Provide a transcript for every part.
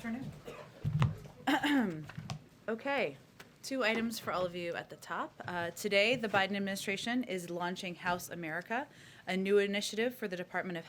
afternoon. Okay, two items for all of you at the top. Today, the Biden administration is launching House America, a new initiative for the Department of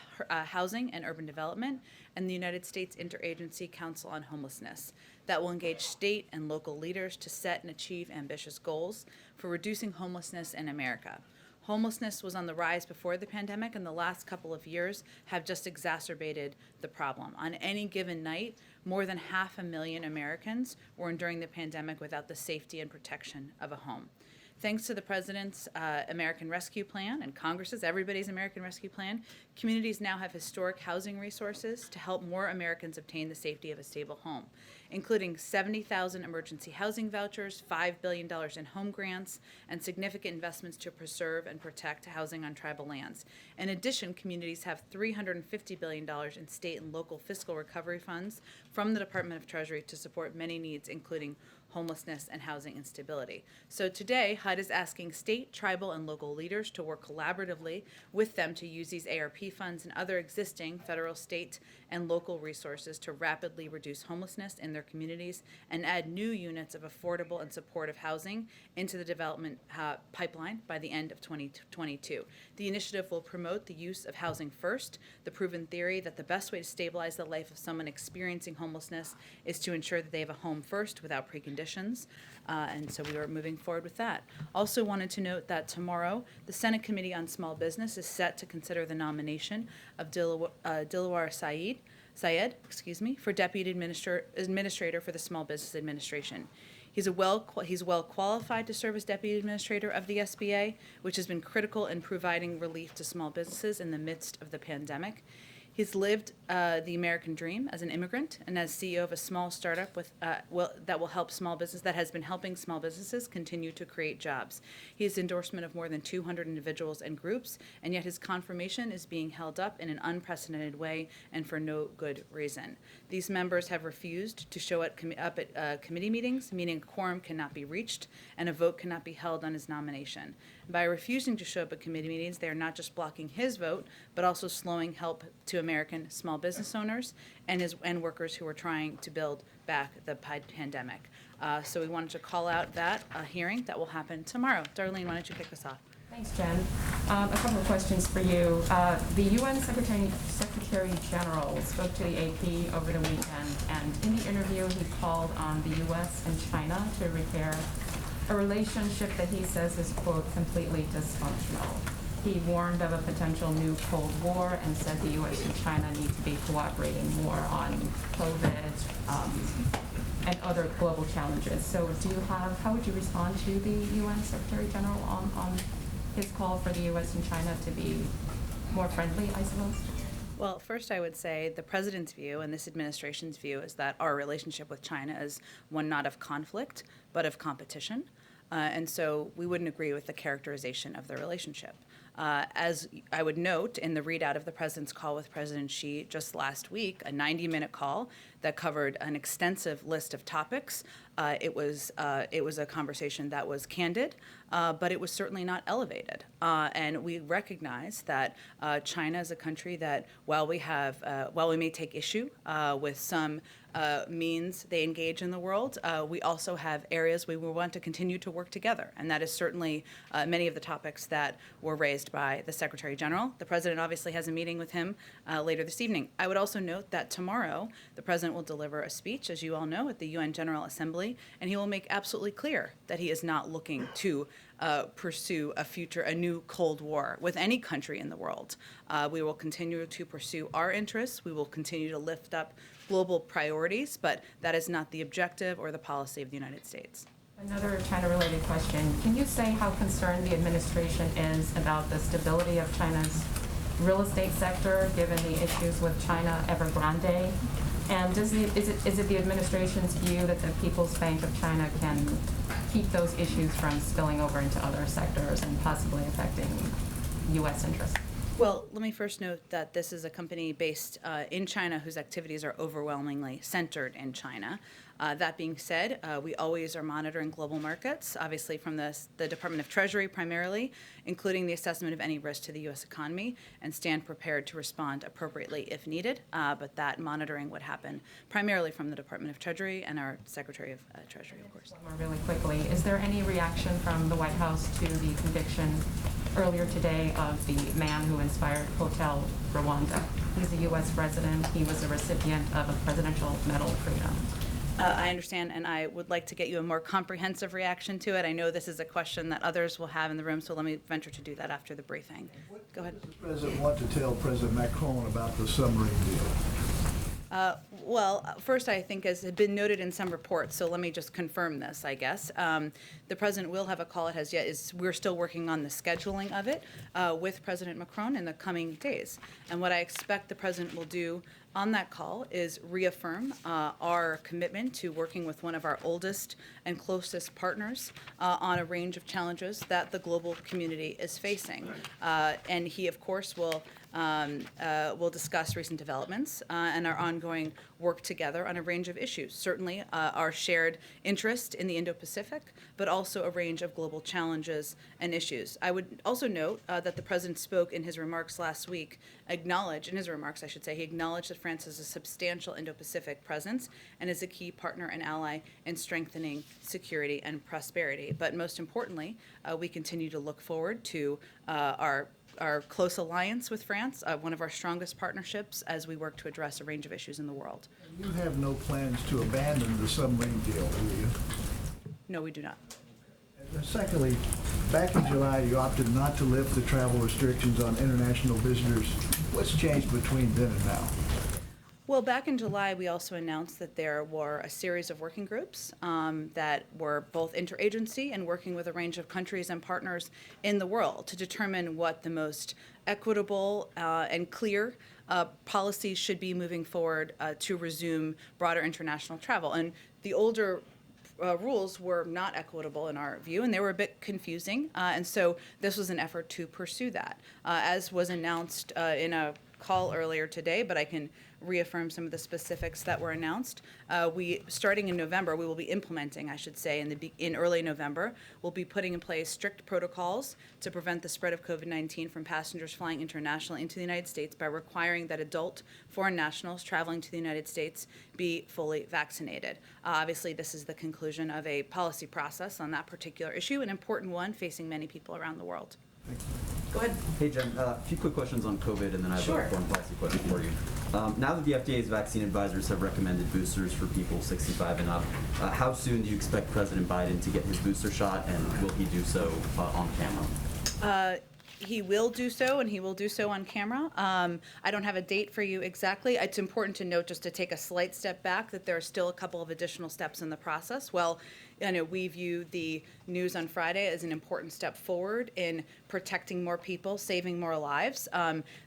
Housing and Urban Development and the United States Interagency Council on Homelessness that will engage state and local leaders to set and achieve ambitious goals for reducing homelessness in America. Homelessness was on the rise before the pandemic, and the last couple of years have just exacerbated the problem. On any given night, more than 500,000 Americans were enduring the pandemic without the safety and protection of a home. Thanks to the President's American Rescue Plan and Congress's Everybody's American Rescue Plan, communities now have historic housing resources to help more Americans obtain the safety of a stable home, including 70,000 emergency housing vouchers, $5 billion in home grants, and significant investments to preserve and protect housing on tribal lands. In addition, communities have $350 billion in state and local fiscal recovery funds from the Department of Treasury to support many needs, including homelessness and housing instability. So today, HUD is asking state, tribal, and local leaders to work collaboratively with them to use these ARP funds and other existing federal, state, and local resources to rapidly reduce homelessness in their communities and add new units of affordable and supportive housing into the development pipeline by the end of 2022. The initiative will promote the use of housing first, the proven theory that the best way to stabilize the life of someone experiencing homelessness is to ensure that they have a home first without preconditions. And so we are moving forward with that. Also wanted to note that tomorrow, the Senate Committee on Small Business is set to consider the nomination of Dilawar Syed, for Deputy Administrator for the Small Business Administration. He's well qualified to serve as Deputy Administrator of the SBA, which has been critical in providing relief to small businesses in the midst of the pandemic. He's lived the American dream as an immigrant and as CEO of a small startup that has been helping small businesses continue to create jobs. He has endorsement of more than 200 individuals and groups, and yet his confirmation is being held up in an unprecedented way and for no good reason. These members have refused to show up at committee meetings, meaning a quorum cannot be reached and a vote cannot be held on his nomination. By refusing to show up at committee meetings, they are not just blocking his vote, but also slowing help to American small business owners and workers who are trying to build back the pandemic. So we wanted to call out that hearing that will happen tomorrow. Darlene, why don't you kick us off? Thanks, Jen. A couple of questions for you. The UN Secretary General spoke to the AP over the weekend, and in the interview he called on the US and China to repair a relationship that he says is, quote, completely dysfunctional. He warned of a potential new Cold War and said the US and China need to be cooperating more on COVID and other global challenges. So how would you respond to the UN Secretary General on his call for the US and China to be more friendly, I suppose? Well, first I would say the President's view and this administration's view is that our relationship with China is one not of conflict, but of competition. And so we wouldn't agree with the characterization of the relationship. As I would note in the readout of the President's call with President Xi just last week, a 90-minute call that covered an extensive list of topics. It was a conversation that was candid, but it was certainly not elevated. And we recognize that China is a country that, while we may take issue with some means they engage in the world, we also have areas where we want to continue to work together. And that is certainly many of the topics that were raised by the Secretary General. The President obviously has a meeting with him later this evening. I would also note that tomorrow the President will deliver a speech, as you all know, at the UN General Assembly, and he will make absolutely clear that he is not looking to pursue a new Cold War with any country in the world. We will continue to pursue our interests. We will continue to lift up global priorities, but that is not the objective or the policy of the United States. Another China-related question. Can you say how concerned the administration is about the stability of China's real estate sector, given the issues with China Evergrande? And is it the administration's view that the People's Bank of China can keep those issues from spilling over into other sectors and possibly affecting U.S. interests? Well, let me first note that this is a company based in China whose activities are overwhelmingly centered in China. That being said, we always are monitoring global markets, obviously from the Department of Treasury primarily, including the assessment of any risk to the U.S. economy, and stand prepared to respond appropriately if needed. But that monitoring would happen primarily from the Department of Treasury and our Secretary of Treasury, of course. One more really quickly. Is there any reaction from the White House to the conviction earlier today of the man who inspired Hotel Rwanda? He's a U.S. resident. He was a recipient of a Presidential Medal of Freedom. I understand, and I would like to get you a more comprehensive reaction to it. I know this is a question that others will have in the room, so let me venture to do that after the briefing. Go ahead. What does the President want to tell President Macron about the submarine deal? First, I think, as had been noted in some reports, so let me just confirm this, I guess. The President will have a call. It has yet. We're still working on the scheduling of it with President Macron in the coming days. And what I expect the President will do on that call is reaffirm our commitment to working with one of our oldest and closest partners on a range of challenges that the global community is facing. And he, of course, will discuss recent developments and our ongoing work together on a range of issues. Certainly our shared interest in the Indo-Pacific, but also a range of global challenges and issues. I would also note that the President spoke in his remarks last week, he acknowledged that France has a substantial Indo-Pacific presence and is a key partner and ally in strengthening security and prosperity. But most importantly, we continue to look forward to our close alliance with France, one of our strongest partnerships as we work to address a range of issues in the world. You have no plans to abandon the submarine deal, do you? No, we do not. And secondly, back in July, you opted not to lift the travel restrictions on international visitors. What's changed between then and now? Well, back in July, we also announced that there were a series of working groups that were both interagency and working with a range of countries and partners in the world to determine what the most equitable and clear policies should be moving forward to resume broader international travel. And the older rules were not equitable in our view, and they were a bit confusing. And so this was an effort to pursue that. As was announced in a call earlier today, but I can reaffirm some of the specifics that were announced. Starting in November, we will be implementing, I should say, in early November, we'll be putting in place strict protocols to prevent the spread of COVID-19 from passengers flying internationally into the United States by requiring that adult foreign nationals traveling to the United States be fully vaccinated. Obviously, this is the conclusion of a policy process on that particular issue, an important one facing many people around the world. Go ahead. Hey, Jen, a few quick questions on COVID, and then I have a foreign policy question for you. Now that the FDA's vaccine advisors have recommended boosters for people 65 and up, how soon do you expect President Biden to get his booster shot, and will he do so on camera? He will do so, and he will do so on camera. I don't have a date for you exactly. It's important to note, just to take a slight step back, that there are still a couple of additional steps in the process. Well, we view the news on Friday as an important step forward in protecting more people, saving more lives.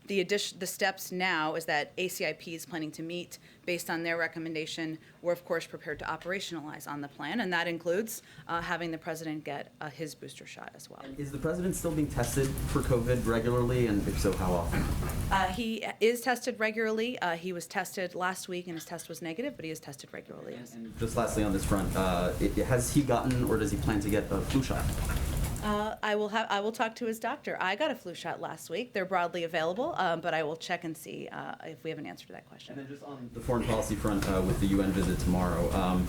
The steps now is that ACIP is planning to meet based on their recommendation. We're, of course, prepared to operationalize on the plan, and that includes having the president get his booster shot as well. Is the president still being tested for COVID regularly, and if so, how often? He is tested regularly. He was tested last week, and his test was negative, but he is tested regularly, yes. And just lastly on this front, has he gotten or does he plan to get a flu shot? I will talk to his doctor. I got a flu shot last week. They're broadly available, but I will check and see if we have an answer to that question. And then just on the foreign policy front with the UN visit tomorrow,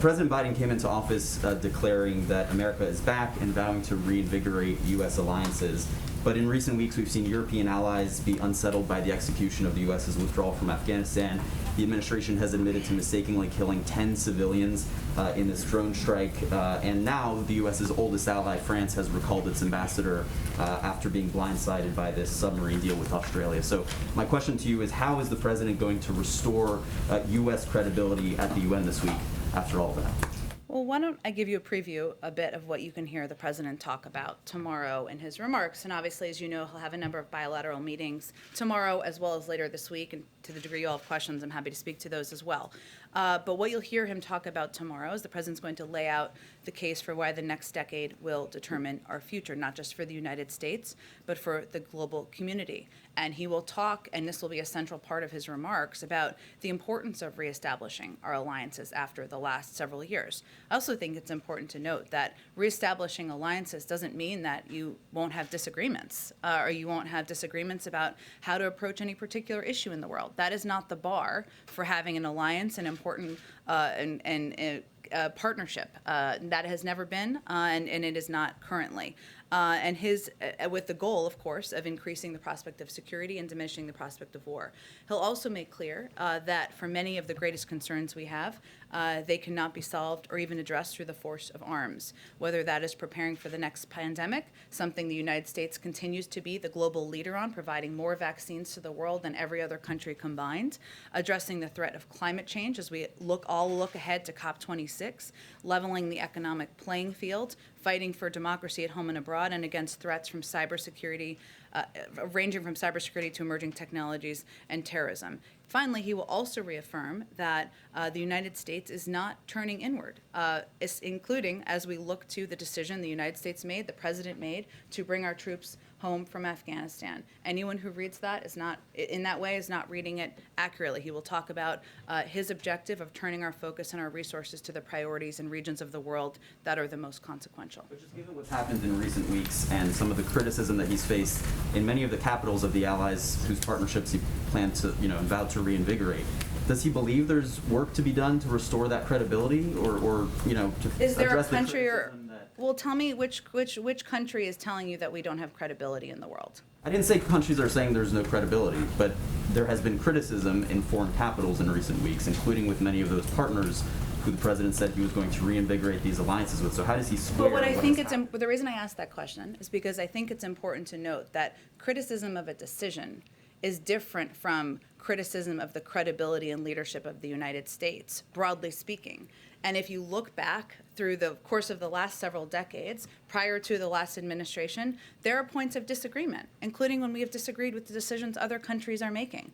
President Biden came into office declaring that America is back and vowing to reinvigorate U.S. alliances. But in recent weeks, we've seen European allies be unsettled by the execution of the U.S.'s withdrawal from Afghanistan. The administration has admitted to mistakenly killing 10 civilians in this drone strike. And now the U.S.'s oldest ally, France, has recalled its ambassador after being blindsided by this submarine deal with Australia. So my question to you is, how is the president going to restore U.S. credibility at the UN this week after all of that? Well, why don't I give you a preview a bit of what you can hear the president talk about tomorrow in his remarks. And obviously, as you know, he'll have a number of bilateral meetings tomorrow as well as later this week. And to the degree you all have questions, I'm happy to speak to those as well. But what you'll hear him talk about tomorrow is the president's going to lay out the case for why the next decade will determine our future, not just for the United States, but for the global community. And he will talk, and this will be a central part of his remarks, about the importance of reestablishing our alliances after the last several years. I also think it's important to note that reestablishing alliances doesn't mean that you won't have disagreements, or you won't have disagreements about how to approach any particular issue in the world. That is not the bar for having an alliance, an important partnership. That has never been, and it is not currently. And with the goal, of course, of increasing the prospect of security and diminishing the prospect of war. He'll also make clear that for many of the greatest concerns we have, they cannot be solved or even addressed through the force of arms, whether that is preparing for the next pandemic, something the United States continues to be the global leader on, providing more vaccines to the world than every other country combined, addressing the threat of climate change as we all look ahead to COP26, leveling the economic playing field, fighting for democracy at home and abroad, and against threats from cybersecurity, ranging from cybersecurity to emerging technologies and terrorism. Finally, he will also reaffirm that the United States is not turning inward, including as we look to the decision the United States made, the president made, to bring our troops home from Afghanistan. Anyone who reads that is not, in that way, is not reading it accurately. He will talk about his objective of turning our focus and our resources to the priorities and regions of the world that are the most consequential. But just given what's happened in recent weeks and some of the criticism that he's faced in many of the capitals of the allies whose partnerships he planned to, and vowed to reinvigorate, does he believe there's work to be done to restore that credibility, or to Is there a address the country criticism that... Well, tell me which country is telling you that we don't have credibility in the world? I didn't say countries are saying there's no credibility, but there has been criticism in foreign capitals in recent weeks, including with many of those partners who the president said he was going to reinvigorate these alliances with. So how does he square? But what I think the reason I asked that question is because I think it's important to note that criticism of a decision is different from criticism of the credibility and leadership of the United States, broadly speaking. And if you look back through the course of the last several decades, prior to the last administration, there are points of disagreement, including when we have disagreed with the decisions other countries are making,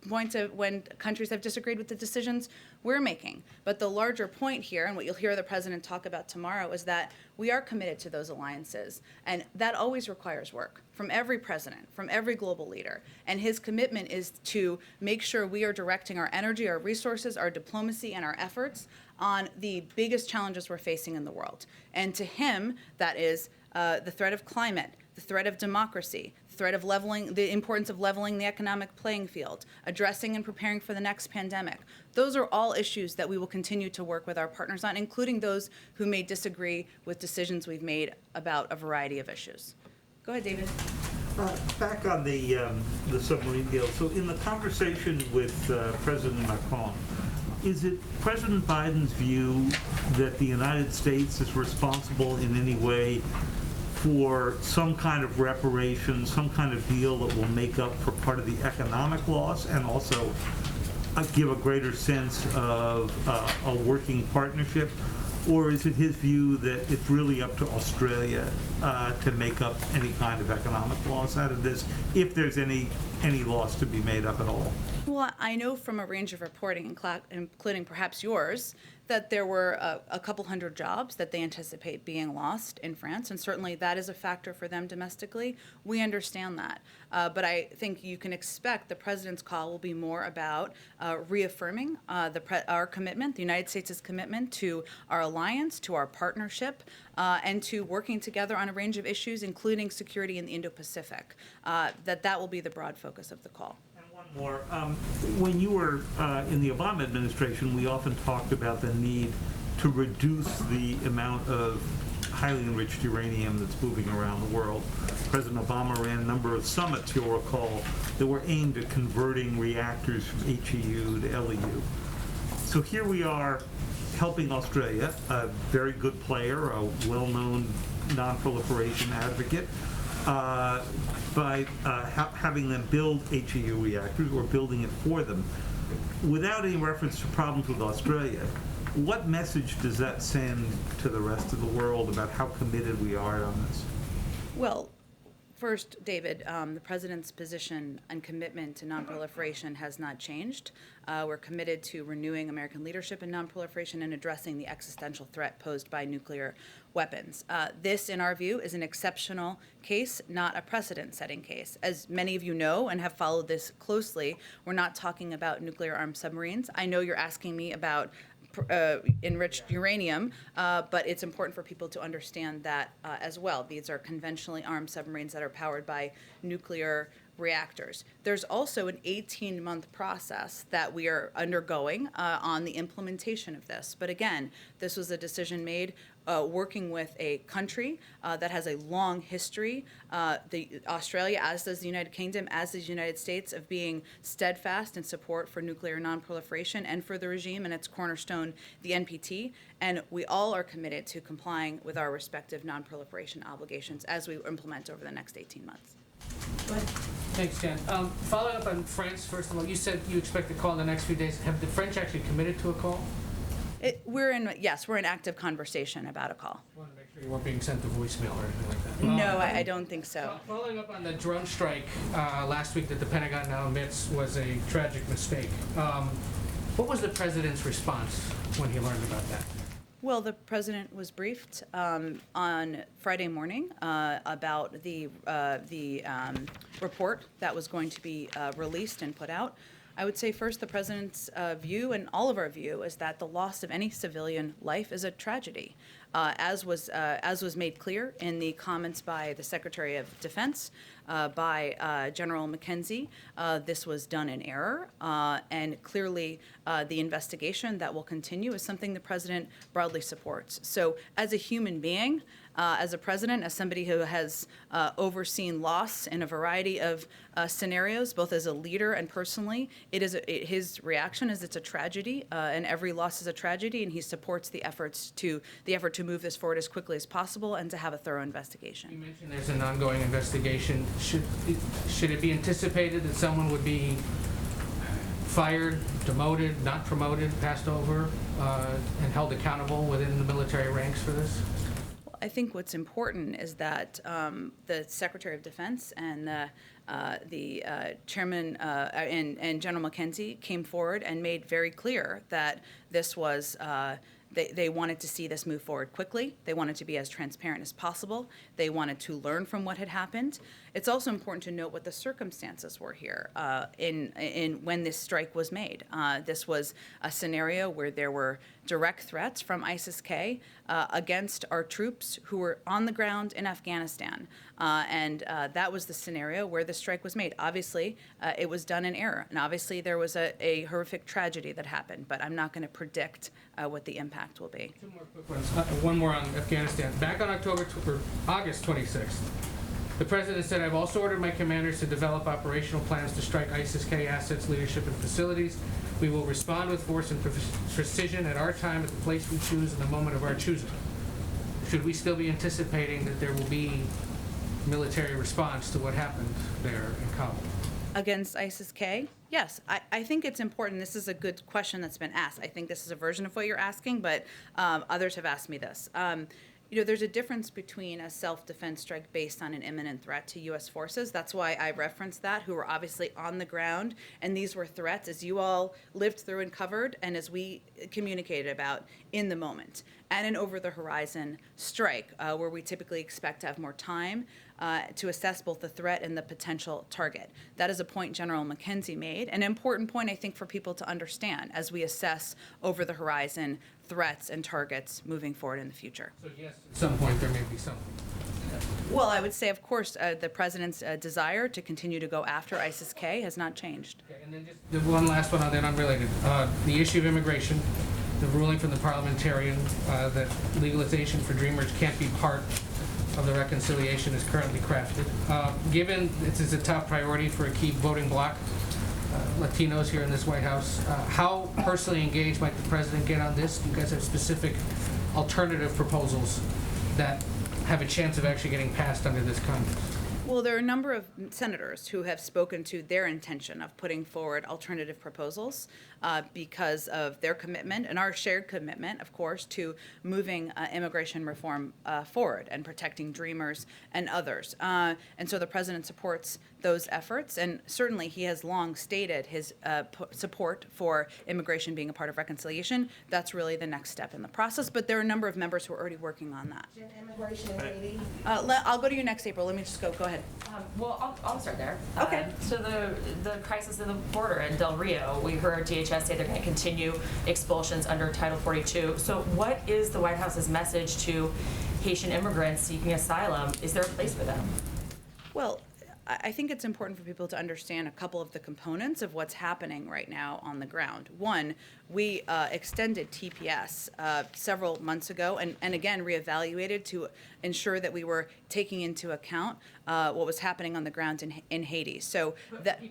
points of when countries have disagreed with the decisions we're making. But the larger point here, and what you'll hear the president talk about tomorrow, is that we are committed to those alliances, and that always requires work from every president, from every global leader. And his commitment is to make sure we are directing our energy, our resources, our diplomacy, and our efforts on the biggest challenges we're facing in the world. And to him, that is the threat of climate, the threat of democracy, the importance of leveling the economic playing field, addressing and preparing for the next pandemic. Those are all issues that we will continue to work with our partners on, including those who may disagree with decisions we've made about a variety of issues. Go ahead, David. Back on the submarine deal. So in the conversation with President Macron, is it President Biden's view that the United States is responsible in any way for some kind of reparation, some kind of deal that will make up for part of the economic loss and also give a greater sense of a working partnership? Or is it his view that it's really up to Australia to make up any kind of economic loss out of this, if there's any loss to be made up at all? Well, I know from a range of reporting, including perhaps yours, that there were a couple hundred jobs that they anticipate being lost in France, and certainly that is a factor for them domestically. We understand that. But I think you can expect the president's call will be more about reaffirming our commitment, the United States' commitment to our alliance, to our partnership, and to working together on a range of issues, including security in the Indo-Pacific. That will be the broad focus of the call. More. When you were in the Obama administration, we often talked about the need to reduce the amount of highly enriched uranium that's moving around the world. President Obama ran a number of summits, you'll recall, that were aimed at converting reactors from HEU to LEU. So here we are helping Australia, a very good player, a well-known non-proliferation advocate, by having them build HEU reactors or building it for them without any reference to problems with Australia. What message does that send to the rest of the world about how committed we are on this? Well, first, David, the president's position and commitment to nonproliferation has not changed. We're committed to renewing American leadership in nonproliferation and addressing the existential threat posed by nuclear weapons. This, in our view, is an exceptional case, not a precedent-setting case. As many of you know and have followed this closely, we're not talking about nuclear-armed submarines. I know you're asking me about enriched uranium, but it's important for people to understand that as well. These are conventionally armed submarines that are powered by nuclear reactors. There's also an 18-month process that we are undergoing on the implementation of this. But again, this was a decision made working with a country that has a long history, Australia, as does the United Kingdom, as does the United States, of being steadfast in support for nuclear nonproliferation and for the regime and its cornerstone, the NPT. And we all are committed to complying with our respective nonproliferation obligations as we implement over the next 18 months. Go ahead. Thanks, Jen. Following up on France, first of all, you said you expect a call in the next few days. Have the French actually committed to a call? We're in active conversation about a call. I want to make sure you weren't being sent to voicemail or anything like that. No, I don't think so. Following up on the drone strike last week that the Pentagon now admits was a tragic mistake, what was the president's response when he learned about that? Well, the president was briefed on Friday morning about the report that was going to be released and put out. I would say first, the president's view and all of our view is that the loss of any civilian life is a tragedy, as was made clear in the comments by the Secretary of Defense, by General McKenzie. This was done in error, and clearly the investigation that will continue is something the president broadly supports. So as a human being, as a president, as somebody who has overseen loss in a variety of scenarios, both as a leader and personally, his reaction is it's a tragedy, and every loss is a tragedy, and he supports the effort to move this forward as quickly as possible and to have a thorough investigation. You mentioned there's an ongoing investigation. Should it be anticipated that someone would be fired, demoted, not promoted, passed over, and held accountable within the military ranks for this? I think what's important is that the Secretary of Defense and the Chairman and General McKenzie came forward and made very clear that this was they wanted to see this move forward quickly. They wanted to be as transparent as possible. They wanted to learn from what had happened. It's also important to note what the circumstances were here in when this strike was made. This was a scenario where there were direct threats from ISIS-K against our troops who were on the ground in Afghanistan. And that was the scenario where the strike was made. Obviously, it was done in error. And obviously, there was a horrific tragedy that happened. But I'm not going to predict what the impact will be. Two more quick ones. One more on Afghanistan. Back on August 26th, the president said, "I've also ordered my commanders to develop operational plans to strike ISIS-K assets, leadership, and facilities. We will respond with force and precision at our time, at the place we choose, and the moment of our choosing." Should we still be anticipating that there will be military response to what happened there in Kabul? Against ISIS-K? Yes, I think it's important. This is a good question that's been asked. I think this is a version of what you're asking, but others have asked me this. There's a difference between a self-defense strike based on an imminent threat to U.S. forces. That's why I referenced that, who were obviously on the ground, and these were threats, as you all lived through and covered, and as we communicated about in the moment. And an over-the-horizon strike, where we typically expect to have more time to assess both the threat and the potential target. That is a point General McKenzie made, an important point, I think, for people to understand as we assess over-the-horizon threats and targets moving forward in the future. So yes, at some point there may be something. Well, I would say, of course, the president's desire to continue to go after ISIS-K has not changed. Okay, and then just the one last one on that, unrelated. The issue of immigration, the ruling from the parliamentarian that legalization for Dreamers can't be part of the reconciliation is currently crafted. Given this is a top priority for a key voting bloc, Latinos here in this White House, how personally engaged might the president get on this? Do you guys have specific alternative proposals that have a chance of actually getting passed under this Congress? Well, there are a number of senators who have spoken to their intention of putting forward alternative proposals because of their commitment and our shared commitment, of course, to moving immigration reform forward and protecting dreamers and others. And so the president supports those efforts, and certainly he has long stated his support for immigration being a part of reconciliation. That's really the next step in the process, but there are a number of members who are already working on that. Immigration in Haiti. I'll go to you next, April. Let me just go ahead. Well, I'll start there. Okay. So the crisis of the border in Del Rio, we heard DHS say they're going to continue expulsions under Title 42. So what is the White House's message to Haitian immigrants seeking asylum? Is there a place for them? Well, I think it's important for people to understand a couple of the components of what's happening right now on the ground. One, we extended TPS several months ago and again reevaluated to ensure that we were taking into account what was happening on the ground in Haiti. So that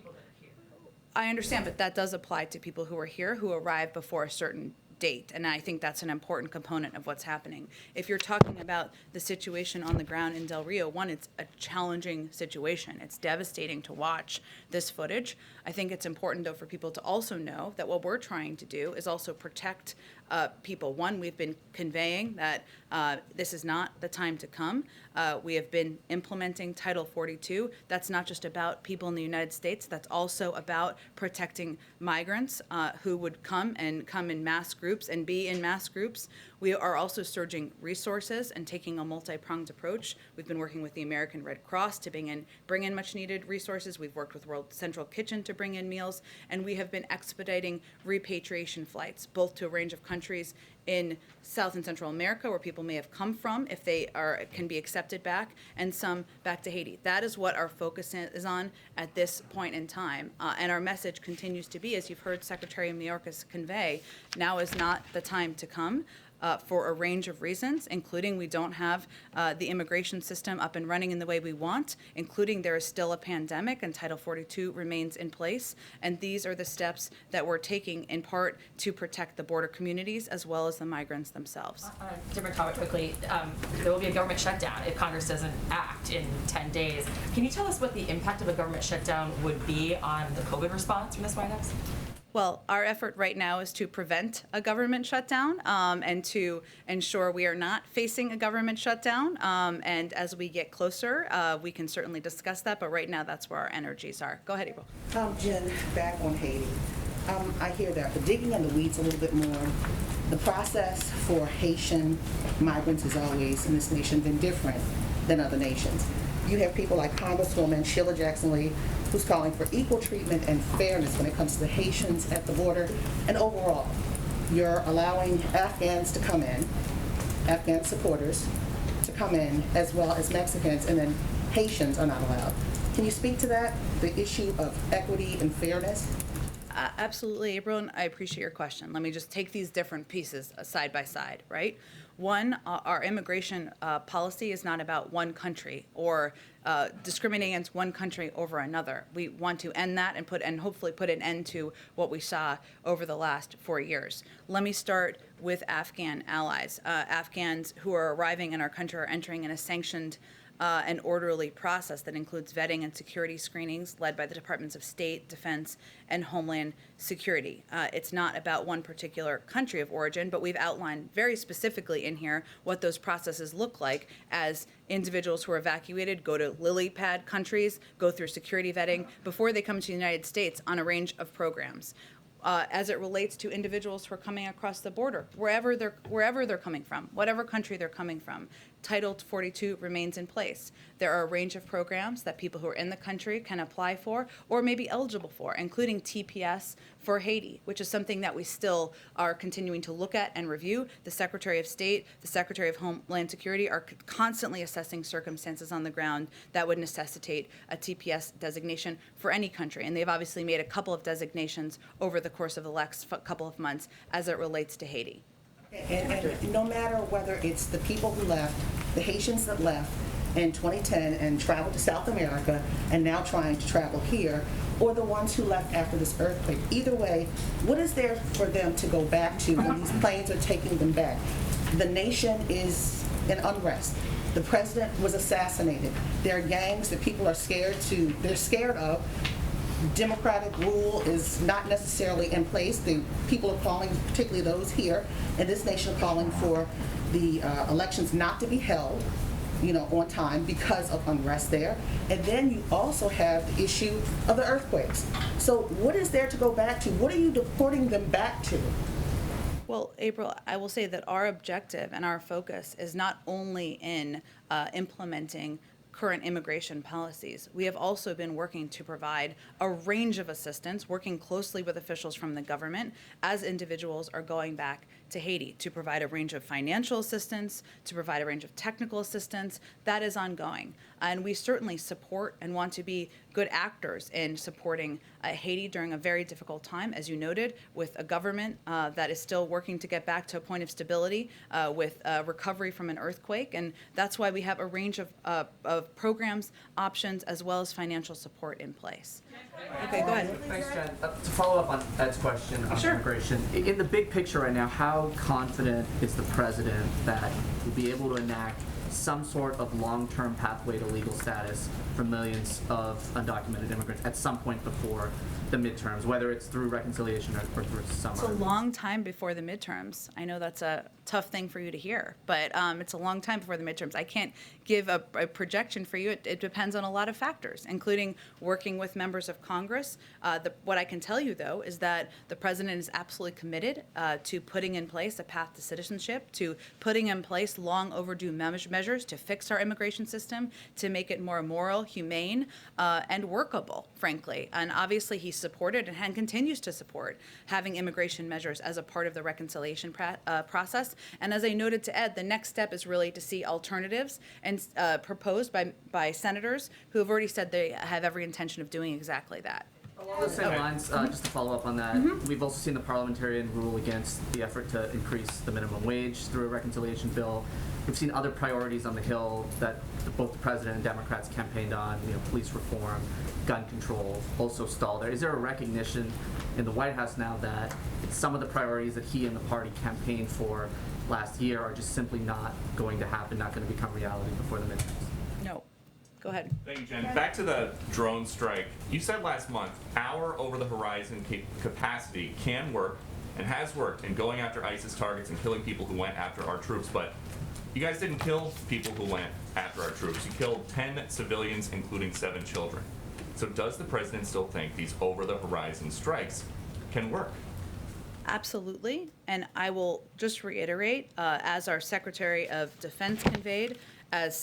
I understand, but that does apply to people who are here who arrived before a certain date, and I think that's an important component of what's happening. If you're talking about the situation on the ground in Del Rio, one, it's a challenging situation. It's devastating to watch this footage. I think it's important, though, for people to also know that what we're trying to do is also protect people. One, we've been conveying that this is not the time to come. We have been implementing Title 42. That's not just about people in the United States. That's also about protecting migrants who would come in mass groups and be in mass groups. We are also surging resources and taking a multi-pronged approach. We've been working with the American Red Cross to bring in much needed resources. We've worked with World Central Kitchen to bring in meals, and we have been expediting repatriation flights, both to a range of countries in South and Central America, where people may have come from if they can be accepted back, and some back to Haiti. That is what our focus is on at this point in time. And our message continues to be, as you've heard Secretary Mayorkas convey, now is not the time to come. For a range of reasons, including we don't have the immigration system up and running in the way we want, including there is still a pandemic and Title 42 remains in place. And these are the steps that we're taking in part to protect the border communities as well as the migrants themselves. Different topic quickly. There will be a government shutdown if Congress doesn't act in 10 days. Can you tell us what the impact of a government shutdown would be on the COVID response from this White House? Well, our effort right now is to prevent a government shutdown and to ensure we are not facing a government shutdown. And as we get closer, we can certainly discuss that. But right now, that's where our energies are. Go ahead, April. Jen, back on Haiti. I hear that, but digging in the weeds a little bit more, the process for Haitian migrants is always in this nation been different than other nations. You have people like Congresswoman Sheila Jackson-Lee, who's calling for equal treatment and fairness when it comes to the Haitians at the border. And overall, you're allowing Afghans to come in, Afghan supporters to come in, as well as Mexicans, and then Haitians are not allowed. Can you speak to that, the issue of equity and fairness? Absolutely, April, and I appreciate your question. Let me just take these different pieces side by side, right? One, our immigration policy is not about one country or discriminating against one country over another. We want to end that and hopefully put an end to what we saw over the last 4 years. Let me start with Afghan allies. Afghans who are arriving in our country are entering in a sanctioned an orderly process that includes vetting and security screenings led by the Departments of State, Defense, and Homeland Security. It's not about one particular country of origin, but we've outlined very specifically in here what those processes look like as individuals who are evacuated go to lily pad countries, go through security vetting before they come to the United States on a range of programs. As it relates to individuals who are coming across the border, wherever they're coming from, whatever country they're coming from, Title 42 remains in place. There are a range of programs that people who are in the country can apply for or may be eligible for, including TPS for Haiti, which is something that we still are continuing to look at and review. The Secretary of State, the Secretary of Homeland Security are constantly assessing circumstances on the ground that would necessitate a TPS designation for any country. And they've obviously made a couple of designations over the course of the last couple of months as it relates to Haiti. And no matter whether it's the people who left, the Haitians that left in 2010 and traveled to South America and now trying to travel here, or the ones who left after this earthquake, either way, what is there for them to go back to when these planes are taking them back? The nation is in unrest. The president was assassinated. There are gangs that people are they're scared of. Democratic rule is not necessarily in place. The people are calling, particularly those here in this nation, are calling for the elections not to be held, on time because of unrest there. And then you also have the issue of the earthquakes. So what is there to go back to? What are you deporting them back to? Well, April, I will say that our objective and our focus is not only in implementing current immigration policies. We have also been working to provide a range of assistance, working closely with officials from the government as individuals are going back to Haiti, to provide a range of financial assistance, to provide a range of technical assistance. That is ongoing. And we certainly support and want to be good actors in supporting Haiti during a very difficult time, as you noted, with a government that is still working to get back to a point of stability with recovery from an earthquake. And that's why we have a range of programs, options, as well as financial support in place. Okay, go ahead. Thanks, Jen. To follow up on Ed's question on Sure. immigration, in the big picture right now, how confident is the president that he'll be able to enact some sort of long-term pathway to legal status for millions of undocumented immigrants at some point before the midterms, whether it's through reconciliation or through some It's a other long time before the midterms. I know that's a tough thing for you to hear, but it's a long time before the midterms. I can't give a projection for you. It depends on a lot of factors, including working with members of Congress. What I can tell you, though, is that the president is absolutely committed to putting in place a path to citizenship, to putting in place long overdue measures to fix our immigration system, to make it more moral, humane, and workable, frankly. And obviously, he supported and continues to support having immigration measures as a part of the reconciliation process. And as I noted to Ed, the next step is really to see alternatives and proposed by senators who have already said they have every intention of doing exactly that. Along the same lines, just to follow up on that, we've also seen the parliamentarian rule against the effort to increase the minimum wage through a reconciliation bill. We've seen other priorities on the Hill that both the president and Democrats campaigned on, police reform, gun control, also stalled there. Is there a recognition in the White House now that some of the priorities that he and the party campaigned for last year are just simply not going to happen, not going to become reality before the midterms? No. Go ahead. Thank you, Jen. Back to the drone strike. You said last month our over-the-horizon capacity can work and has worked in going after ISIS targets and killing people who went after our troops, but you guys didn't kill people who went after our troops. You killed 10 civilians, including 7 children. So does the president still think these over-the-horizon strikes can work? Absolutely. And I will just reiterate, as our Secretary of Defense conveyed, as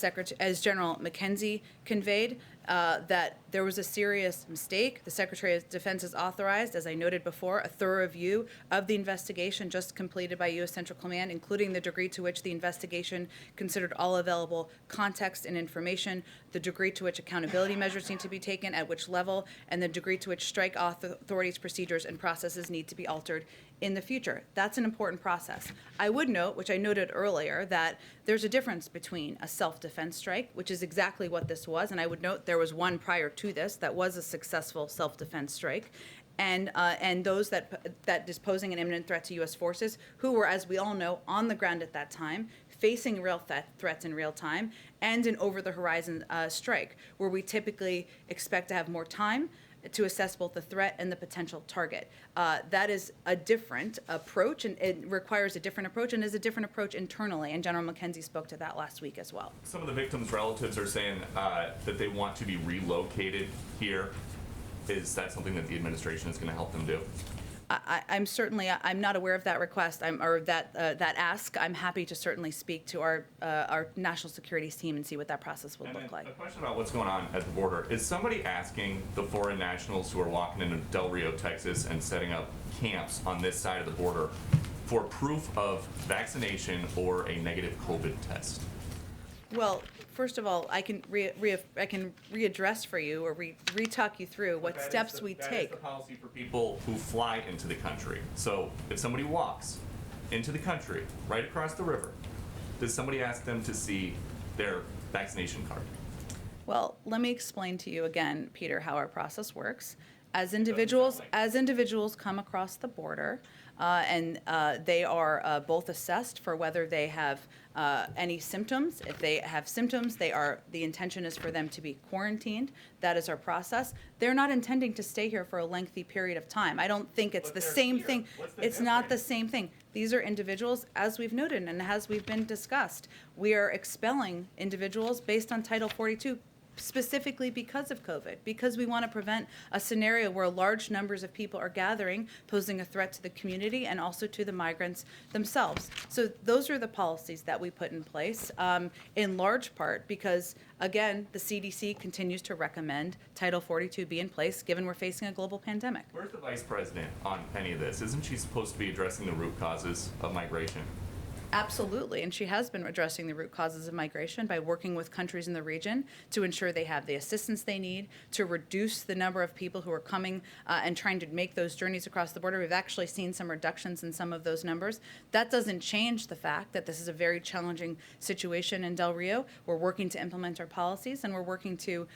General McKenzie conveyed, that there was a serious mistake. The Secretary of Defense has authorized, as I noted before, a thorough review of the investigation just completed by U.S. Central Command, including the degree to which the investigation considered all available context and information, the degree to which accountability measures need to be taken, at which level, and the degree to which strike authorities' procedures and processes need to be altered in the future. That's an important process. I would note, which I noted earlier, that there's a difference between a self-defense strike, which is exactly what this was, and I would note there was one prior to this that was a successful self-defense strike, and those that is posing an imminent threat to U.S. forces, who were, as we all know, on the ground at that time, facing real threats in real time, and an over-the-horizon strike, where we typically expect to have more time to assess both the threat and the potential target. That is a different approach, and it requires a different approach, and is a different approach internally, and General McKenzie spoke to that last week as well. Some of the victims' relatives are saying that they want to be relocated here. Is that something that the administration is going to help them do? I'm not aware of that request, or that ask. I'm happy to certainly speak to our national security team and see what that process would look like. A question about what's going on at the border. Is somebody asking the foreign nationals who are walking into Del Rio, Texas and setting up camps on this side of the border for proof of vaccination or a negative COVID test? Well, first of all, I can readdress for you or re-talk you through what steps we take. That is the policy for people who fly into the country. So if somebody walks into the country right across the river, does somebody ask them to see their vaccination card? Well, let me explain to you again, Peter, how our process works. As individuals come across the border, and they are both assessed for whether they have any symptoms. If they have symptoms, the intention is for them to be quarantined. That is our process. They're not intending to stay here for a lengthy period of time. I don't think it's But the they're same here. thing. What's the It's not the difference? same thing. These are individuals, as we've noted and as we've been discussed. We are expelling individuals based on Title 42 specifically because of COVID, because we want to prevent a scenario where large numbers of people are gathering, posing a threat to the community and also to the migrants themselves. So those are the policies that we put in place, in large part because, again, the CDC continues to recommend Title 42 be in place, given we're facing a global pandemic. Where's the vice president on any of this? Isn't she supposed to be addressing the root causes of migration? Absolutely, and she has been addressing the root causes of migration by working with countries in the region to ensure they have the assistance they need to reduce the number of people who are coming and trying to make those journeys across the border. We've actually seen some reductions in some of those numbers. That doesn't change the fact that this is a very challenging situation in Del Rio. We're working to implement our policies, and we're working to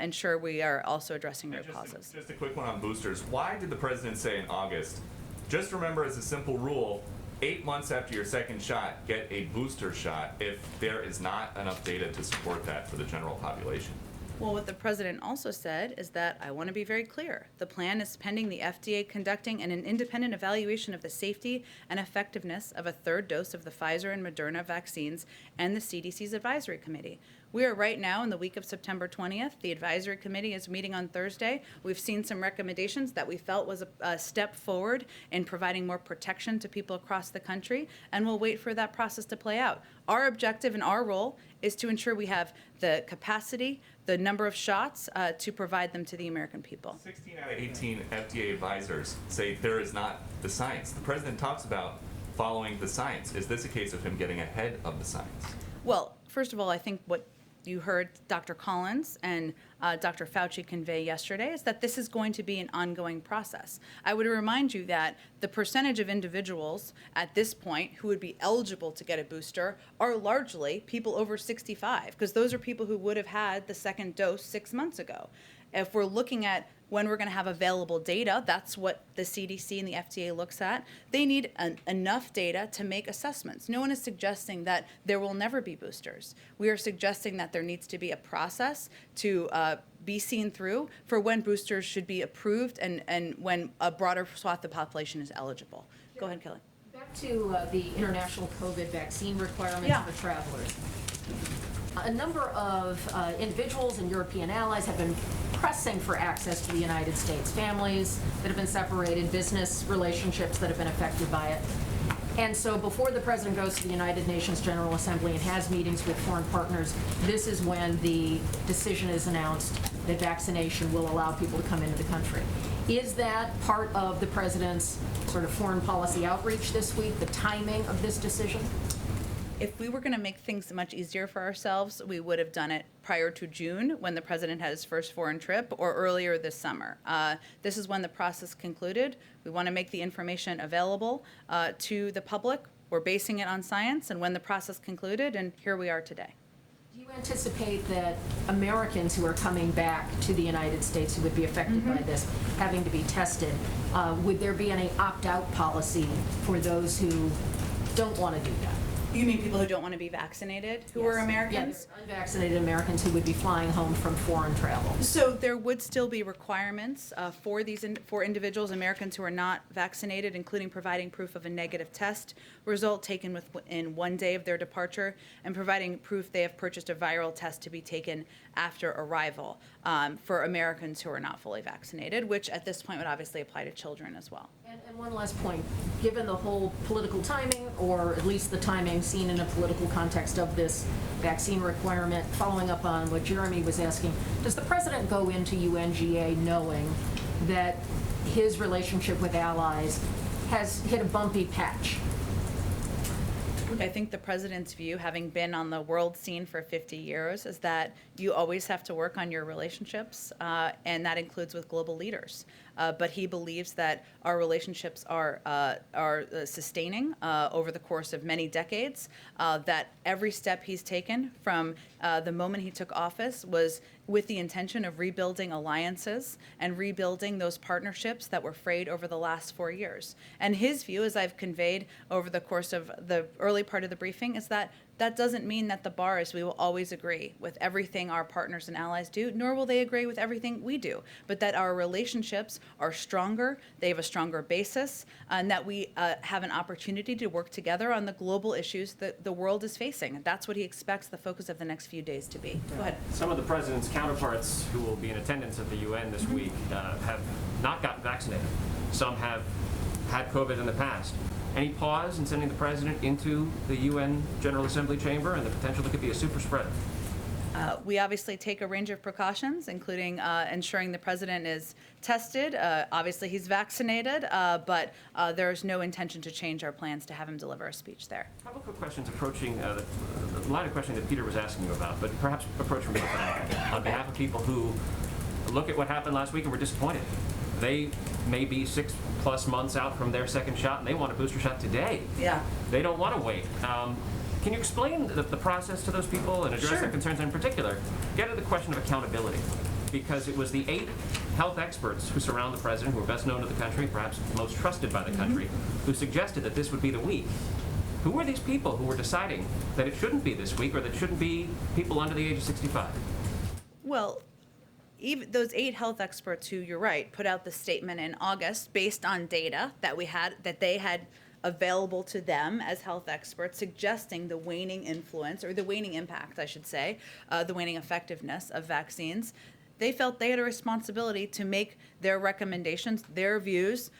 ensure we are also addressing root causes. Just a quick one on boosters. Why did the president say in August, just remember as a simple rule, 8 months after your second shot, get a booster shot if there is not enough data to support that for the general population? Well, what the president also said is that, I want to be very clear, the plan is pending the FDA conducting an independent evaluation of the safety and effectiveness of a third dose of the Pfizer and Moderna vaccines and the CDC's advisory committee. We are right now in the week of September 20th. The advisory committee is meeting on Thursday. We've seen some recommendations that we felt was a step forward in providing more protection to people across the country, and we'll wait for that process to play out. Our objective and our role is to ensure we have the capacity, the number of shots to provide them to the American people. 16 out of 18 FDA advisors say there is not the science. The president talks about following the science. Is this a case of him getting ahead of the science? Well, first of all, I think what you heard Dr. Collins and Dr. Fauci convey yesterday is that this is going to be an ongoing process. I would remind you that the percentage of individuals at this point who would be eligible to get a booster are largely people over 65, because those are people who would have had the second dose 6 months ago. If we're looking at when we're going to have available data, that's what the CDC and the FDA looks at. They need enough data to make assessments. No one is suggesting that there will never be boosters. We are suggesting that there needs to be a process to be seen through for when boosters should be approved and when a broader swath of the population is eligible. Go ahead, Kelly. Back to the international COVID vaccine requirements Yeah. for travelers. A number of individuals and European allies have been pressing for access to the United States, families that have been separated, business relationships that have been affected by it. And so before the president goes to the United Nations General Assembly and has meetings with foreign partners, this is when the decision is announced that vaccination will allow people to come into the country. Is that part of the president's sort of foreign policy outreach this week, the timing of this decision? If we were going to make things much easier for ourselves, we would have done it prior to June when the president had his first foreign trip, or earlier this summer. This is when the process concluded. We want to make the information available to the public. We're basing it on science and when the process concluded, and here we are today. Do you anticipate that Americans who are coming back to the United States who would be affected by this having to be tested, would there be any opt-out policy for those who don't want to do that? You mean people who don't want to be vaccinated, who are Yes. Americans? Yeah, they're unvaccinated Americans who would be flying home from foreign travel. So there would still be requirements for for individuals, Americans who are not vaccinated, including providing proof of a negative test result taken within 1 day of their departure, and providing proof they have purchased a viral test to be taken after arrival for Americans who are not fully vaccinated, which at this point would obviously apply to children as well. And one last point, given the whole political timing, or at least the timing seen in a political context of this vaccine requirement, following up on what Jeremy was asking, does the president go into UNGA knowing that his relationship with allies has hit a bumpy patch? I think the president's view, having been on the world scene for 50 years, is that you always have to work on your relationships, and that includes with global leaders. but he believes that our relationships are sustaining over the course of many decades, that every step he's taken from the moment he took office was with the intention of rebuilding alliances and rebuilding those partnerships that were frayed over the last 4 years. And his view, as I've conveyed over the course of the early part of the briefing, is that that doesn't mean that the bar is we will always agree with everything our partners and allies do, nor will they agree with everything we do, but that our relationships are stronger, they have a stronger basis, and that we have an opportunity to work together on the global issues that the world is facing. That's what he expects the focus of the next few days to be. Go ahead. Some of the president's counterparts who will be in attendance at the UN this week have not gotten vaccinated. Some have had COVID in the past. Any pause in sending the president into the UN General Assembly chamber and the potential that could be a super spreader? We obviously take a range of precautions, including ensuring the president is tested. Obviously, he's vaccinated, but there's no intention to change our plans to have him deliver a speech there. A couple quick questions approaching the line of questioning that Peter was asking you about, but perhaps approach from a different angle. On behalf of people who look at what happened last week and were disappointed. They may be 6+ months out from their second shot, and they want a booster shot today. Yeah. They don't want to wait. Can you explain the process to those people and address Sure. their concerns? And in particular, get to the question of accountability. Because it was the 8 health experts who surround the president, who are best known to the country, perhaps most trusted by the country, who suggested that this would be the week. Who were these people who were deciding that it shouldn't be this week or that it shouldn't be people under the age of 65? Well, even those 8 health experts who, you're right, put out the statement in August based on data that they had available to them as health experts, suggesting the waning influence, or the waning impact, I should say, the waning effectiveness of vaccines. They felt they had a responsibility to make their recommendations, their views,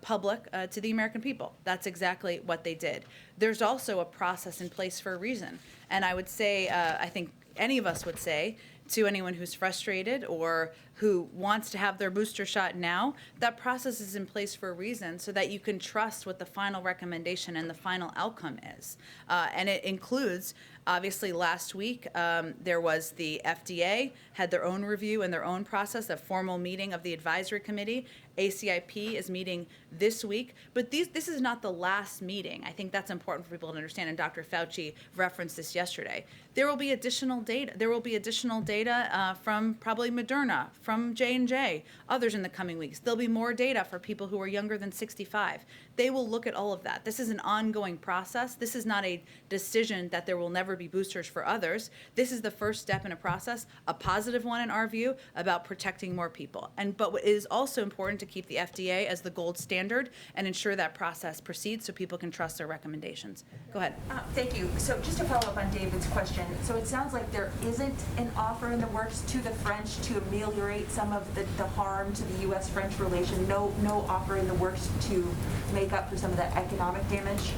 public to the American people. That's exactly what they did. There's also a process in place for a reason. And I would say, I think any of us would say, to anyone who's frustrated or who wants to have their booster shot now, that process is in place for a reason, so that you can trust what the final recommendation and the final outcome is. And it includes, obviously, last week, there was the FDA had their own review and their own process, a formal meeting of the advisory committee. ACIP is meeting this week, but this is not the last meeting. I think that's important for people to understand, and Dr. Fauci referenced this yesterday. There will be additional data. There will be additional data from probably Moderna, from J&J, others in the coming weeks. There'll be more data for people who are younger than 65. They will look at all of that. This is an ongoing process. This is not a decision that there will never be boosters for others. This is the first step in a process, a positive one in our view, about protecting more people. But it is also important to keep the FDA as the gold standard and ensure that process proceeds so people can trust their recommendations. Go ahead. Thank you. So just to follow up on David's question, so it sounds like there isn't an offer in the works to the French to ameliorate some of the harm to the U.S.-French relation. No offer in the works to make up for some of the economic damage.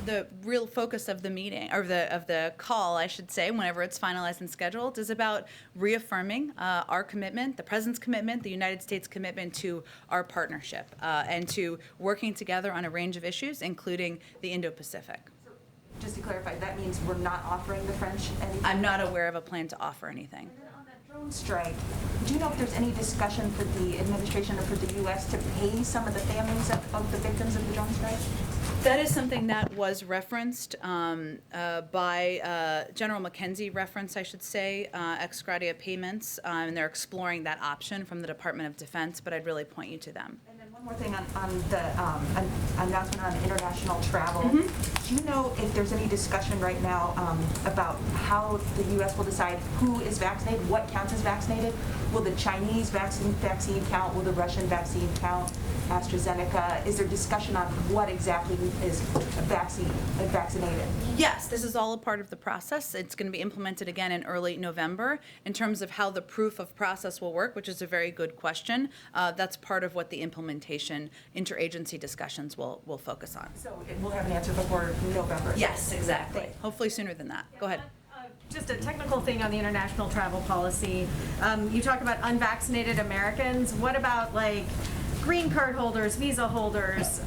The real focus of the meeting, or of the call, I should say, whenever it's finalized and scheduled, is about reaffirming our commitment, the President's commitment, the United States commitment to our partnership, and to working together on a range of issues, including the Indo-Pacific. So just to clarify, that means we're not offering the French anything? I'm not aware of a plan to offer anything. And then on that drone strike, do you know if there's any discussion for the administration or for the U.S. to pay some of the families of the victims of the drone strike? That is something that was referenced by General McKenzie, I should say, ex gratia payments, and they're exploring that option from the Department of Defense, but I'd really point you to them. And then one more thing on the announcement on international travel. Do you know if there's any discussion right now about how the U.S. will decide who is vaccinated, what counts as vaccinated? Will the Chinese vaccine count? Will the Russian vaccine count? AstraZeneca? Is there discussion on what exactly is vaccinated? Yes, this is all a part of the process. It's going to be implemented again in early November. In terms of how the proof of process will work, which is a very good question, that's part of what the implementation interagency discussions will focus on. So we'll have an answer before November? Yes, exactly. Hopefully sooner than that. Go ahead. Just a technical thing on the international travel policy. You talk about unvaccinated Americans. What about like green card holders, visa holders?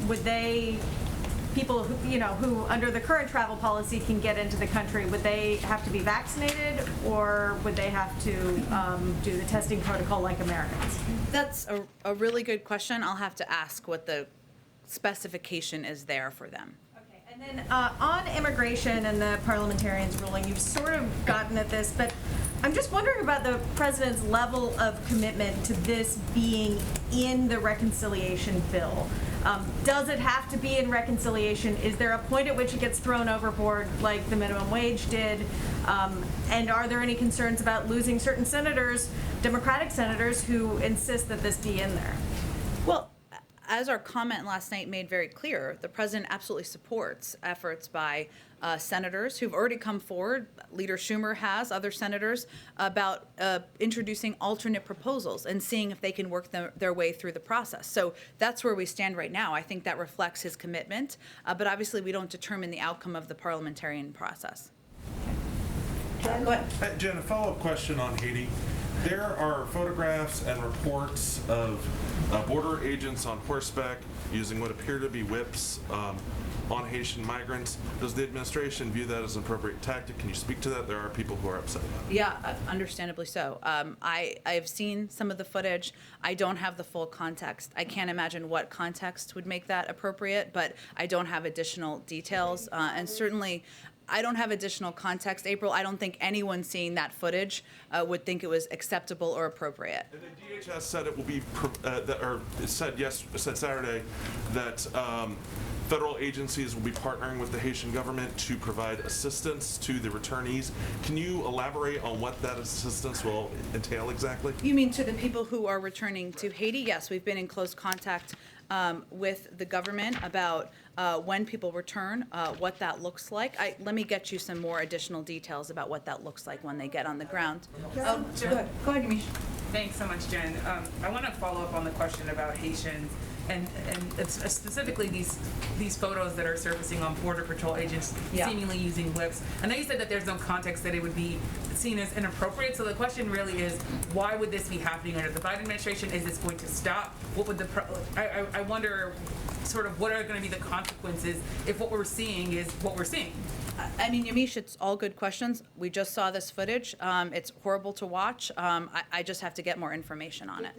Would they people who, who under the current travel policy can get into the country, would they have to be vaccinated, or would they have to do the testing protocol like Americans? That's a really good question. I'll have to ask what the specification is there for them. Okay, and then on immigration and the parliamentarians' ruling, you've sort of gotten at this, but I'm just wondering about the president's level of commitment to this being in the reconciliation bill. Does it have to be in reconciliation? Is there a point at which it gets thrown overboard like the minimum wage did? And are there any concerns about losing certain senators, Democratic senators, who insist that this be in there? Well, as our comment last night made very clear, the president absolutely supports efforts by senators who've already come forward. Leader Schumer has, other senators, about introducing alternate proposals and seeing if they can work their way through the process. So that's where we stand right now. I think that reflects his commitment, but obviously we don't determine the outcome of the parliamentarian process. Go ahead. Jen, a follow-up question on Haiti. There are photographs and reports of border agents on horseback using what appear to be whips on Haitian migrants. Does the administration view that as an appropriate tactic? Can you speak to that? There are people who are upset about it. Yeah, understandably so. I've seen some of the footage. I don't have the full context. I can't imagine what context would make that appropriate, but I don't have additional details. And certainly, I don't have additional context, April. I don't think anyone seeing that footage would think it was acceptable or appropriate. And the DHS said it will be, said Saturday that federal agencies will be partnering with the Haitian government to provide assistance to the returnees. Can you elaborate on what that assistance will entail exactly? You mean to the people who are returning to Haiti? Yes, we've been in close contact with the government about when people return, what that looks like. Let me get you some more additional details about what that looks like when they get on the ground. Go ahead, Yamiche. Thanks so much, Jen. I want to follow up on the question about Haitians and it's specifically these photos that are surfacing on Border Patrol agents seemingly using whips. I know you said that there's no context that it would be seen as inappropriate, so the question really is, why would this be happening under the Biden administration? Is this going to stop? What would I wonder sort of what are going to be the consequences if what we're seeing is what we're seeing? I mean, Yamiche, it's all good questions. We just saw this footage. It's horrible to watch. I just have to get more information on it.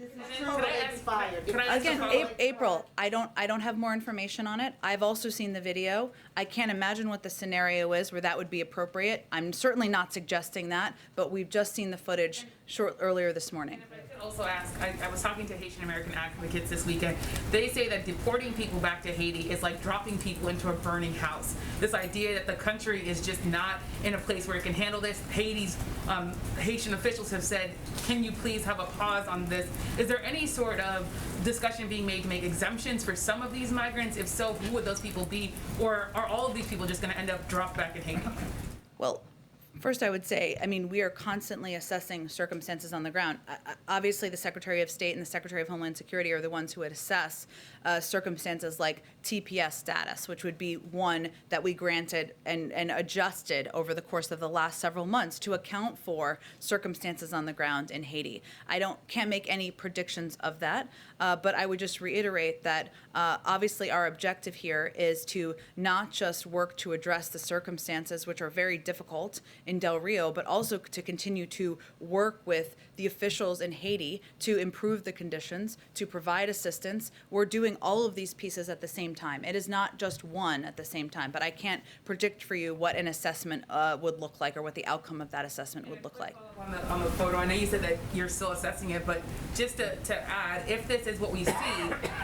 Again, April, I don't have more information on it. I've also seen the video. I can't imagine what the scenario is where that would be appropriate. I'm certainly not suggesting that, but we've just seen the footage earlier this morning. Also ask, I was talking to Haitian American advocates this weekend. They say that deporting people back to Haiti is like dropping people into a burning house. This idea that the country is just not in a place where it can handle this. Haitian officials have said, can you please have a pause on this? Is there any sort of discussion being made to make exemptions for some of these migrants? If so, who would those people be? Or are all of these people just going to end up dropped back in Haiti? Well, first, I would say, I mean, we are constantly assessing circumstances on the ground. Obviously, the Secretary of State and the Secretary of Homeland Security are the ones who would assess circumstances like TPS status, which would be one that we granted and adjusted over the course of the last several months to account for circumstances on the ground in Haiti. Can't make any predictions of that, but I would just reiterate that obviously our objective here is to not just work to address the circumstances, which are very difficult in Del Rio, but also to continue to work with the officials in Haiti to improve the conditions, to provide assistance. We're doing all of these pieces at the same time. It is not just one at the same time, but I can't predict for you what an assessment would look like or what the outcome of that assessment would look like. On the photo, I know you said that you're still assessing it, but just to add, if this is what we see,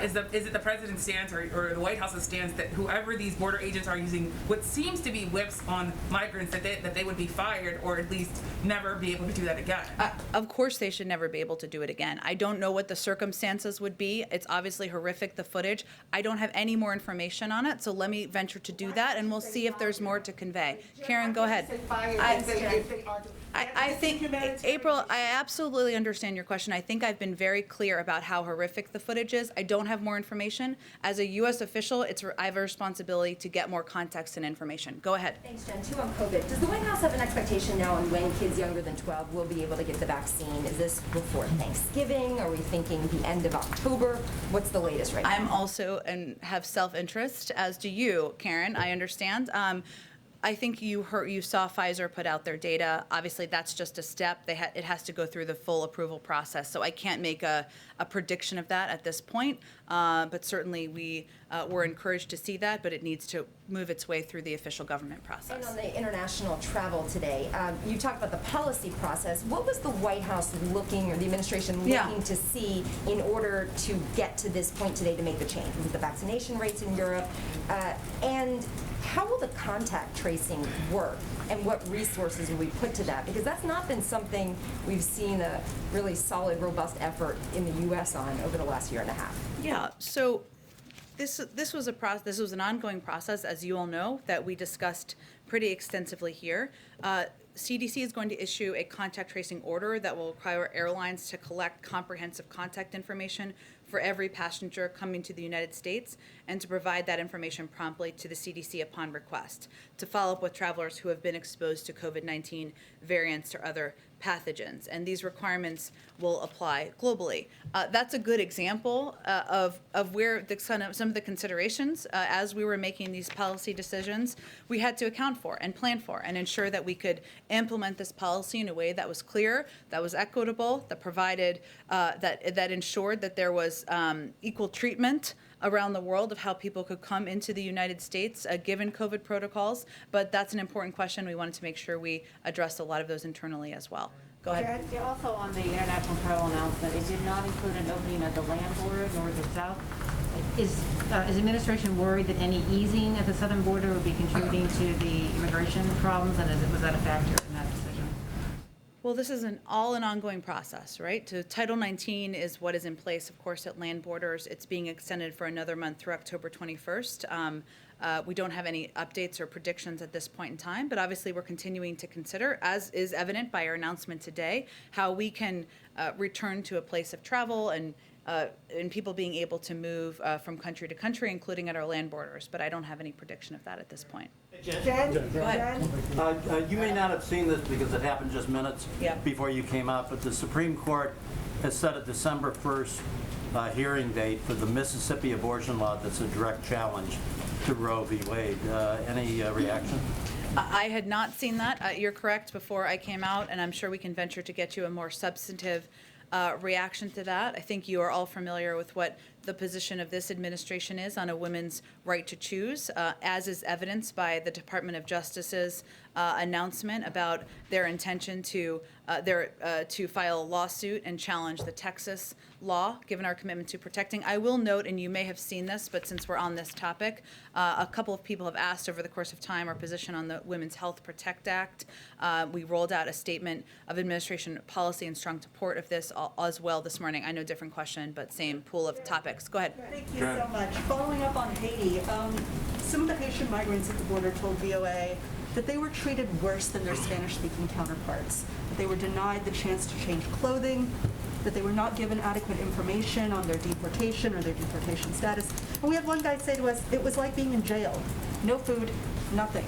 is it the president's stance or the White House's stance that whoever these border agents are using what seems to be whips on migrants, that they would be fired or at least never be able to do that again? Of course they should never be able to do it again. I don't know what the circumstances would be. It's obviously horrific, the footage. I don't have any more information on it, so let me venture to do that, and we'll see if there's more to convey. Karen, go ahead. I think, April, I absolutely understand your question. I think I've been very clear about how horrific the footage is. I don't have more information. As a U.S. official, I have a responsibility to get more context and information. Go ahead. Thanks, Jen. Two on COVID. Does the White House have an expectation now on when kids younger than 12 will be able to get the vaccine? Is this before Thanksgiving? Are we thinking the end of October? What's the latest right now? I'm also and have self-interest, as do you, Karen. I understand. I think you saw Pfizer put out their data. Obviously, that's just a step. It has to go through the full approval process. So I can't make a prediction of that at this point. But certainly we're encouraged to see that, but it needs to move its way through the official government process. And on the international travel today, you talked about the policy process. What was the White House looking, or the administration looking to see in order to get to this point today to make the change? Was it the vaccination rates in Europe? And how will the contact tracing work, and what resources will we put to that? Because that's not been something we've seen a really solid, robust effort in the U.S. on over the last year and a half. Yeah, so this was an ongoing process, as you all know, that we discussed pretty extensively here. CDC is going to issue a contact tracing order that will require airlines to collect comprehensive contact information for every passenger coming to the United States, and to provide that information promptly to the CDC upon request, to follow up with travelers who have been exposed to COVID-19 variants or other pathogens. And these requirements will apply globally. That's a good example of where some of the considerations as we were making these policy decisions we had to account for and plan for, and ensure that we could implement this policy in a way that was clear, that was equitable, that provided, that ensured that there was equal treatment around the world of how people could come into the United States given COVID protocols. But that's an important question. We wanted to make sure we addressed a lot of those internally as well. Go ahead. Yeah, also on the international travel announcement, it did not include an opening of the land border north or south. Is administration worried that any easing at the southern border would be contributing to the immigration problems, and was that a factor in that decision? Well, this is an ongoing process, right? So Title 19 is what is in place, of course, at land borders. It's being extended for another month through October 21st. We don't have any updates or predictions at this point in time, but obviously we're continuing to consider, as is evident by our announcement today, how we can return to a place of travel and people being able to move from country to country, including at our land borders. But I don't have any prediction of that at this point. Jen? Go ahead. You may not have seen this because it happened just minutes before you came out, but the Supreme Court has set a December 1st hearing date for the Mississippi abortion law that's a direct challenge to Roe v. Wade. Any reaction? I had not seen that. You're correct before I came out, and I'm sure we can venture to get you a more substantive reaction to that. I think you are all familiar with what the position of this administration is on a woman's right to choose, as is evidenced by the Department of Justice's announcement about their intention to file a lawsuit and challenge the Texas law, given our commitment to protecting. I will note, and you may have seen this, but since we're on this topic, a couple of people have asked over the course of time our position on the Women's Health Protect Act. We rolled out a statement of administration policy and strong support of this as well this morning. I know, different question, but same pool of topics. Go ahead. Thank you so much. Following up on Haiti, some of the Haitian migrants at the border told VOA that they were treated worse than their Spanish-speaking counterparts, that they were denied the chance to change clothing, that they were not given adequate information on their deportation or their deportation status. And we had one guy say to us, it was like being in jail. No food, nothing.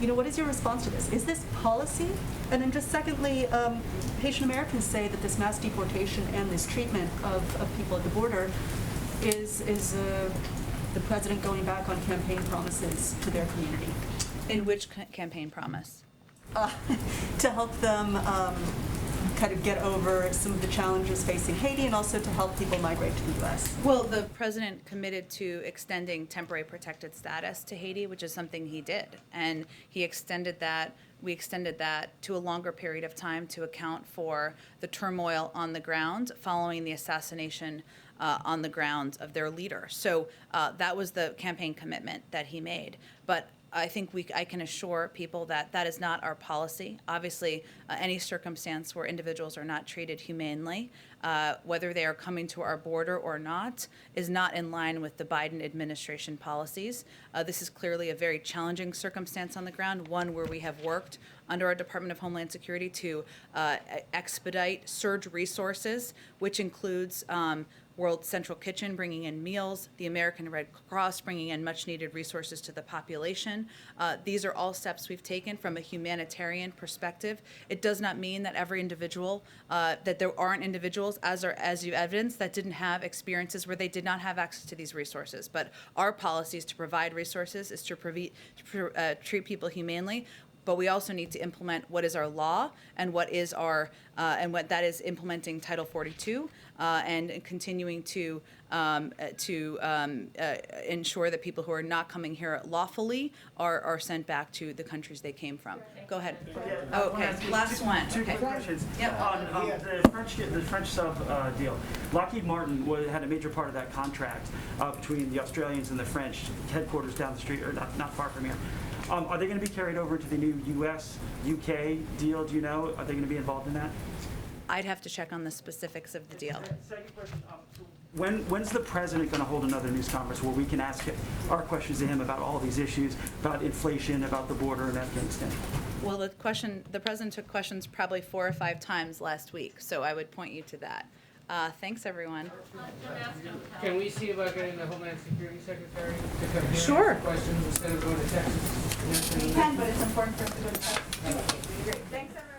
You know, what is your response to this? Is this policy? And then just secondly, Haitian Americans say that this mass deportation and this treatment of people at the border is the president going back on campaign promises to their community. In which campaign promise? To help them kind of get over some of the challenges facing Haiti, and also to help people migrate to the U.S. Well, the president committed to extending temporary protected status to Haiti, which is something he did. And he extended that. We extended that to a longer period of time to account for the turmoil on the ground following the assassination on the grounds of their leader. So that was the campaign commitment that he made. But I think I can assure people that that is not our policy. Obviously, any circumstance where individuals are not treated humanely, whether they are coming to our border or not, is not in line with the Biden administration policies. This is clearly a very challenging circumstance on the ground, one where we have worked under our Department of Homeland Security to expedite surge resources, which includes World Central Kitchen bringing in meals, the American Red Cross bringing in much needed resources to the population. These are all steps we've taken from a humanitarian perspective. It does not mean that every individual, that there aren't individuals, as you evidence, that didn't have experiences where they did not have access to these resources. But our policy is to provide resources, is to treat people humanely. But we also need to implement what is our law and what is our and what that is implementing Title 42 and continuing to ensure that people who are not coming here lawfully are sent back to the countries they came from. Go ahead. Oh, okay, last one. Two Okay. questions. Yep. On the French sub deal, Lockheed Martin had a major part of that contract between the Australians and the French headquarters down the street, or not far from here. Are they going to be carried over to the new U.S. UK deal? Do you know? Are they going to be involved in that? I'd have to check on the specifics of the deal. Second question. When's the president going to hold another news conference where we can ask our questions to him about all these issues, about inflation, about the border in Afghanistan? Well, the president took questions probably 4 or 5 times last week, so I would point you to that. Thanks, everyone. Can we see about getting the Homeland Security Secretary to come here Sure. and answer questions instead of going to Texas? We can, but it's important for us to go to Texas. Great. Thanks, everyone.